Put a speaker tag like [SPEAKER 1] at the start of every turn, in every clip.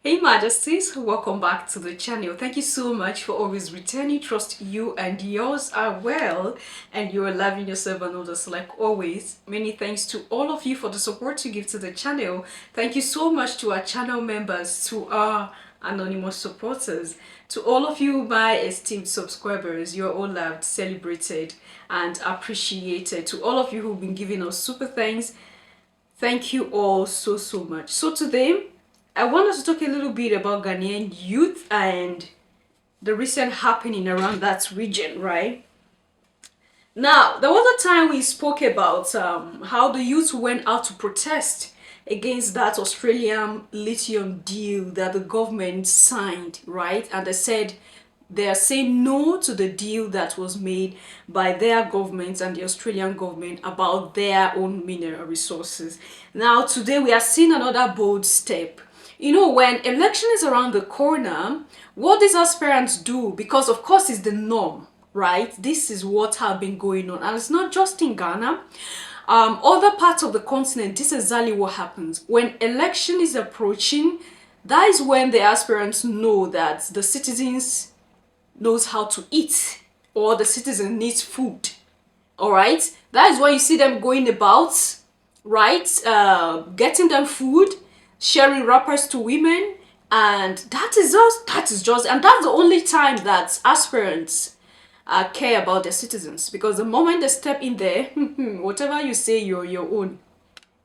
[SPEAKER 1] Hey Majesties, welcome back to the channel. Thank you so much for always returning. Trust you and yours are well and you are loving yourself and others like always. Many thanks to all of you for the support you give to the channel. Thank you so much to our channel members, to our anonymous supporters, to all of you my esteemed subscribers. You are all loved, celebrated and appreciated. To all of you who've been giving us super thanks, thank you all so much. So today I want us to talk a little bit about Ghanaian youth and the recent happening around that region, right? Now, there was a time we spoke about how the youth went out to protest against that Australian lithium deal that the government signed, right? And they said they are saying no to the deal that was made by their government and the Australian government about their own mineral resources. Now, today we are seeing another bold step. You know, when election is around the corner, what these aspirants do, because of course it's the norm, right? This is what have been going on, and it's not just in Ghana. Other parts of the continent, this is exactly what happens. When election is approaching, that is when the aspirants know that the citizens knows how to eat, or the citizen needs food. All right, that is why you see them going about, right, getting them food, sharing wrappers to women, and that is just and that's the only time that aspirants care about their citizens, because the moment they step in there, whatever you say, you're your own.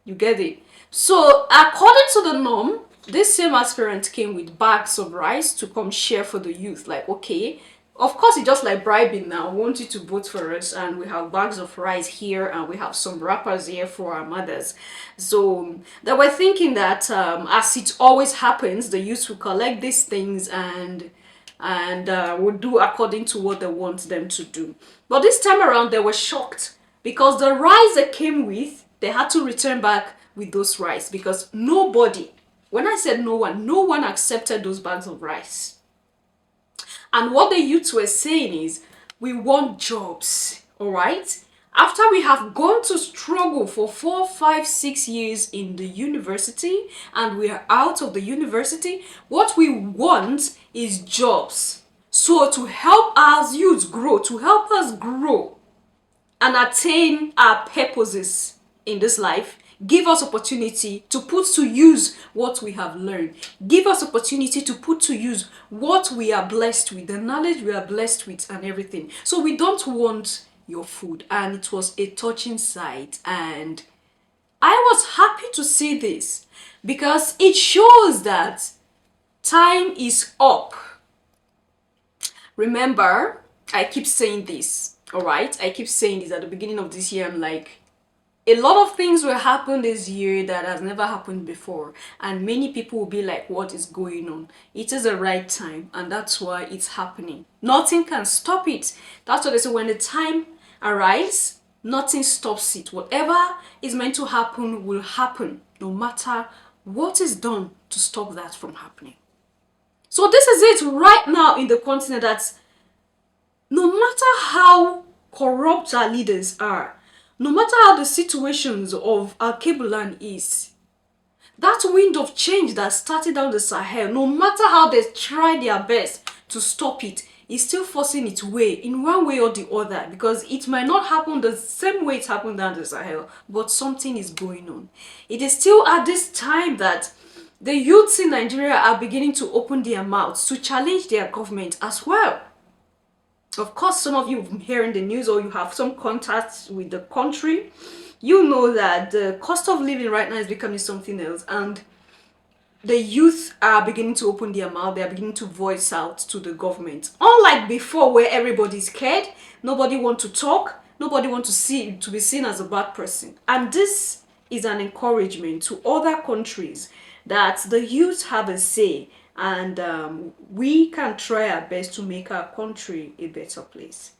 [SPEAKER 1] You get it? So according to the norm, this same aspirant came with bags of rice to come share for the youth. Like, okay, of course, it's just like bribing now. We want you to vote for us, and we have bags of rice here, and we have some wrappers here for our mothers. So they were thinking that, as it always happens, the youth will collect these things and will do according to what they want them to do. But this time around, they were shocked because the rice they came with, they had to return back with those rice, because nobody, when I said no one accepted those bags of rice. And what the youths were saying is, we want jobs, all right? After we have gone to struggle for 4, 5, 6 years in the university, and we are out of the university, what we want is jobs. So to help our youth grow, to help us grow and attain our purposes in this life, give us opportunity to put to use what we have learned. Give us opportunity to put to use what we are blessed with, the knowledge we are blessed with and everything. So we don't want your food. And it was a touching sight. And I was happy to see this because it shows that time is up. Remember, I keep saying this, all right? I keep saying this at the beginning of this year. I'm like, a lot of things will happen this year that has never happened before, and many people will be like, what is going on? It is the right time, and that's why it's happening. Nothing can stop it. That's what they say, when the time arrives, nothing stops it. Whatever is meant to happen will happen, no matter what is done to stop that from happening. So this is it right now in the continent, that no matter how corrupt our leaders are, no matter how the situations of our cable land is, that wind of change that started down the Sahel, no matter how they try their best to stop it, is still forcing its way in one way or the other, because it might not happen the same way it happened down the Sahel, but something is going on. It is still at this time that the youths in Nigeria are beginning to open their mouths to challenge their government as well. Of course, some of you have been hearing the news, or you have some contacts with the country. You know that the cost of living right now is becoming something else, and the youth are beginning to open their mouth. They are beginning to voice out to the government. Unlike before, where everybody's scared, nobody wants to talk, nobody wants to be seen as a bad person. And this is an encouragement to other countries that the youth have a say, and we can try our best to make our country a better place.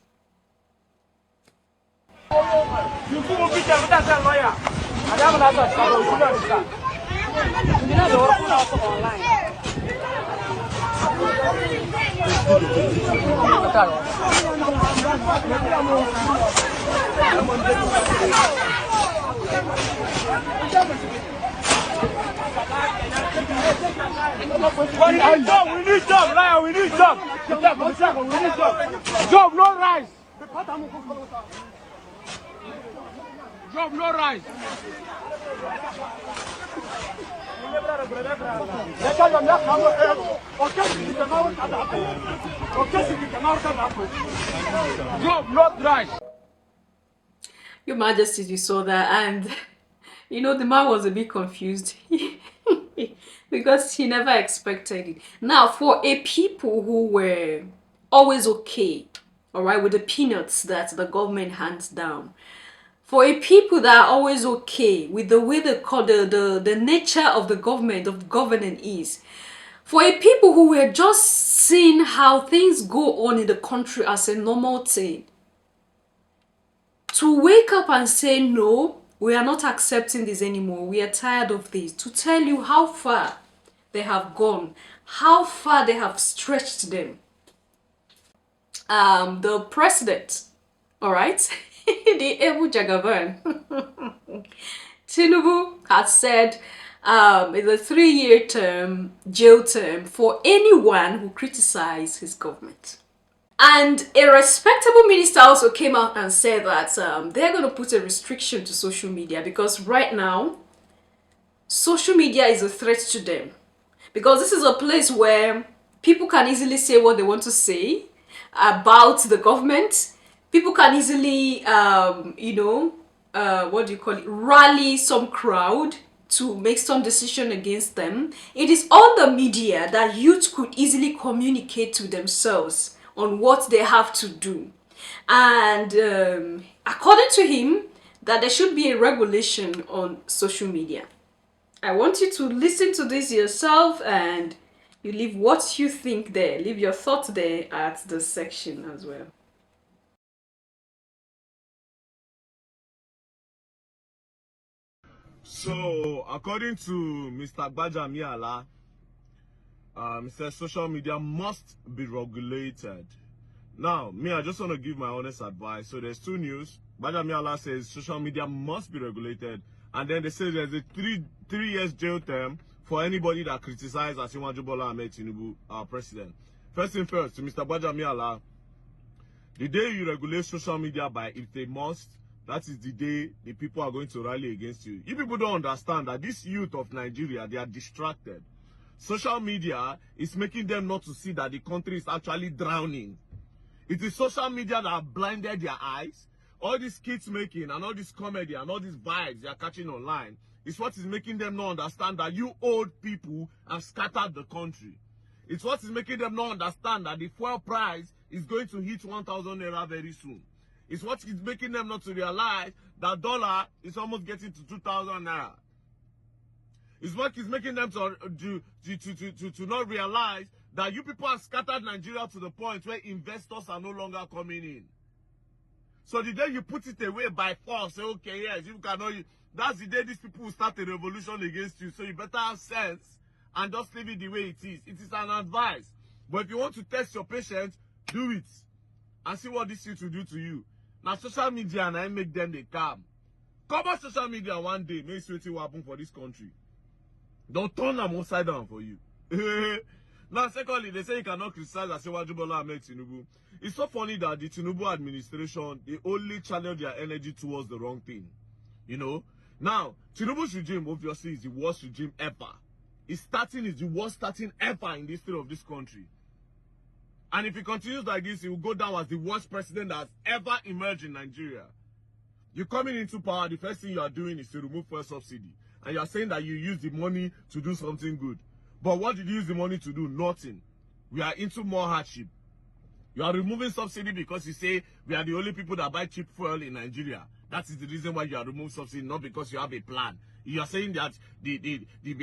[SPEAKER 2] We need job, Ryan, we need job. We need job. Job, no rice. Job, no rice. Job, no rice.
[SPEAKER 1] Your Majesty, you saw that, and you know the man was a bit confused because he never expected it. Now, for a people who were always okay, all right, with the peanuts that the government hands down, for a people that are always okay with the way the nature of the government of governing is, for a people who were just seeing how things go on in the country as a normal thing, to wake up and say no, we are not accepting this anymore, we are tired of this, to tell you how far they have gone, how far they have stretched them. The president, all right, the able Jagaban, Tinubu has said it's a 3-year term, jail term for anyone who criticizes his government. And a respectable minister also came out and said that they're going to put a restriction to social media because right now, social media is a threat to them. Because this is a place where people can easily say what they want to say about the government. People can easily, rally some crowd to make some decision against them. It is on the media that youth could easily communicate to themselves on what they have to do. And according to him, that there should be a regulation on social media. I want you to listen to this yourself and you leave what you think there. Leave your thoughts there at the section as well.
[SPEAKER 2] So, according to Mr. Gbajamiala, he says social media must be regulated. Now, me, I just want to give my honest advice. So there's two news. Gbajamiala says social media must be regulated. And then they say there's a three years jail term for anybody that criticizes Asiwaju Bola Ahmed Tinubu, our president. First thing first, to Mr. Gbajamiala, the day you regulate social media by if they must, that is the day the people are going to rally against you. You people don't understand that this youth of Nigeria, they are distracted. Social media is making them not to see that the country is actually drowning. It is social media that have blinded their eyes. All these kids making and all this comedy and all these vibes they are catching online is what is making them not understand that you old people have scattered the country. It's what is making them not understand that the fuel price is going to hit 1,000 naira very soon. It's what is making them not to realize that dollar is almost getting to 2,000 naira. It's what is making them to not realize that you people have scattered Nigeria to the point where investors are no longer coming in. So the day you put it away by force, say, okay, yes, you cannot, that's the day these people will start a revolution against you. So you better have sense and just leave it the way it is. It is an advice. But if you want to test your patience, do it. And see what this shit will do to you. Now, social media and I make them they calm. Cover social media one day, make sure it will happen for this country. Don't turn them upside down for you. Now, secondly, they say you cannot criticize Asiwaju Bola Ahmed Tinubu. It's so funny that the Tinubu administration, they only channel their energy towards the wrong thing. You know? Now, Tinubu's regime, obviously, is the worst regime ever. His starting is the worst starting ever in the history of this country. And if he continues like this, he will go down as the worst president that has ever emerged in Nigeria. You're coming into power, the first thing you are doing is to remove fuel subsidy. And you are saying that you use the money to do something good. But what did you use the money to do? Nothing. We are into more hardship. You are removing subsidy because you say we are the only people that buy cheap fuel in Nigeria. That is the reason why you are removing subsidy, not because you have a plan. You are saying that we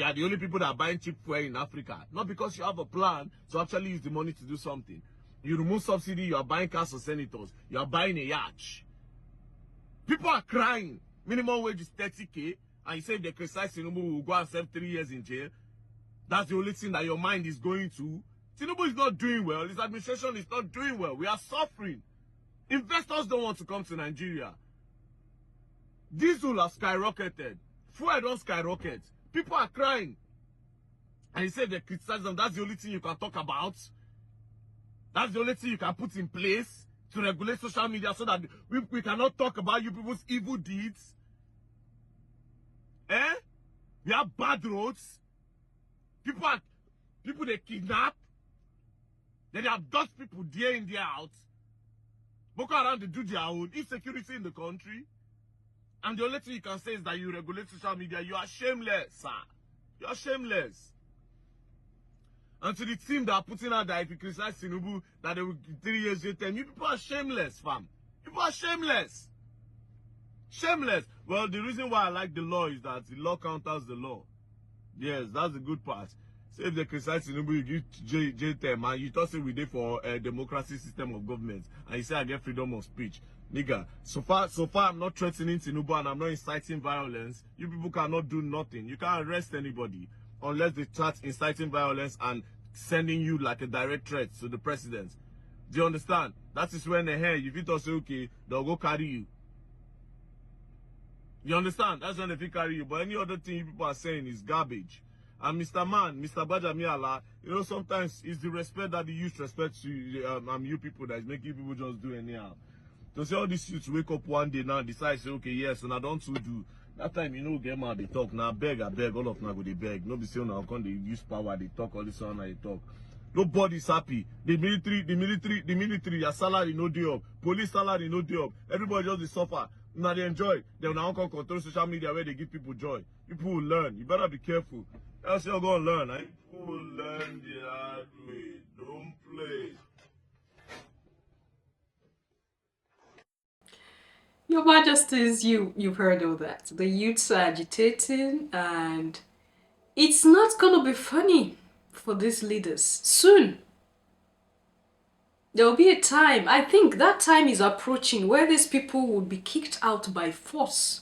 [SPEAKER 2] are the only people that are buying cheap fuel in Africa. Not because you have a plan to actually use the money to do something. You remove subsidy, you are buying cars for senators. You are buying a yacht. People are crying. Minimum wage is 30K. And you say if they criticize Tinubu, will go and serve 3 years in jail. That's the only thing that your mind is going to. Tinubu is not doing well. His administration is not doing well. We are suffering. Investors don't want to come to Nigeria. Diesel has skyrocketed. Fuel don't skyrocket. People are crying. And you say they criticize them, that's the only thing you can talk about? That's the only thing you can put in place to regulate social media so that we cannot talk about you people's evil deeds? Eh? We have bad roads. People they kidnap. They abduct people day in, day out. Boko Haram, they do their own insecurity in the country. And the only thing you can say is that you regulate social media. You are shameless, sir. You are shameless. And to the team that are putting out that if you criticize Tinubu, that they will 3 years later, you people are shameless, fam. People are shameless. Shameless. Well, the reason why I like the law is that the law counters the law. Yes, that's the good part. So if they criticize Tinubu, you give J term, and you talk say we dey for a democracy system of government, and you say I get freedom of speech. Nigga, so far I'm not threatening Tinubu and I'm not inciting violence. You people cannot do nothing. You can't arrest anybody unless they start inciting violence and sending you like a direct threat to the president. Do you understand? That is when if you talk say okay, they'll go carry you. You understand? That's when they carry you. But any other thing you people are saying is garbage. And Mr. Bajamiala, you know, sometimes it's the respect that the youth respect to you people that is making people just do anyhow. To say all these youths wake up one day now and decide, say, okay, yes, and I don't do. That time, you know, get mad, they talk. Now, I beg, all of now go, they beg. Nobody say, now, come, they use power, they talk, all this one, they talk. Nobody's happy. The military, your salary no day up. Police salary no day up. Everybody just they suffer. Now they enjoy. They will now come control social media where they give people joy. People will learn. You better be careful. Else you're going to learn. People will learn the hard way. Don't play.
[SPEAKER 1] Your Majesties, you've heard all that. The youths are agitating, and it's not gonna be funny for these leaders. Soon, there will be a time, I think that time is approaching, where these people will be kicked out by force.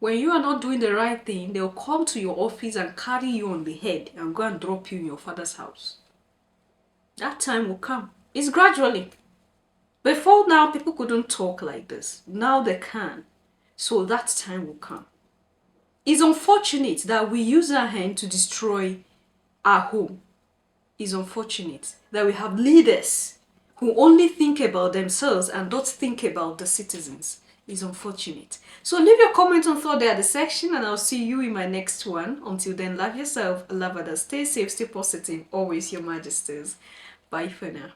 [SPEAKER 1] When you are not doing the right thing, they'll come to your office and carry you on the head and go and drop you in your father's house. That time will come. It's gradually. Before now, people couldn't talk like this. Now they can. So that time will come. It's unfortunate that we use our hand to destroy our home. It's unfortunate that we have leaders who only think about themselves and don't think about the citizens. It's unfortunate. So leave your comment and thought there at the section, and I'll see you in my next one. Until then, love yourself, love others, stay safe, stay positive. Always your Majesties. Bye for now.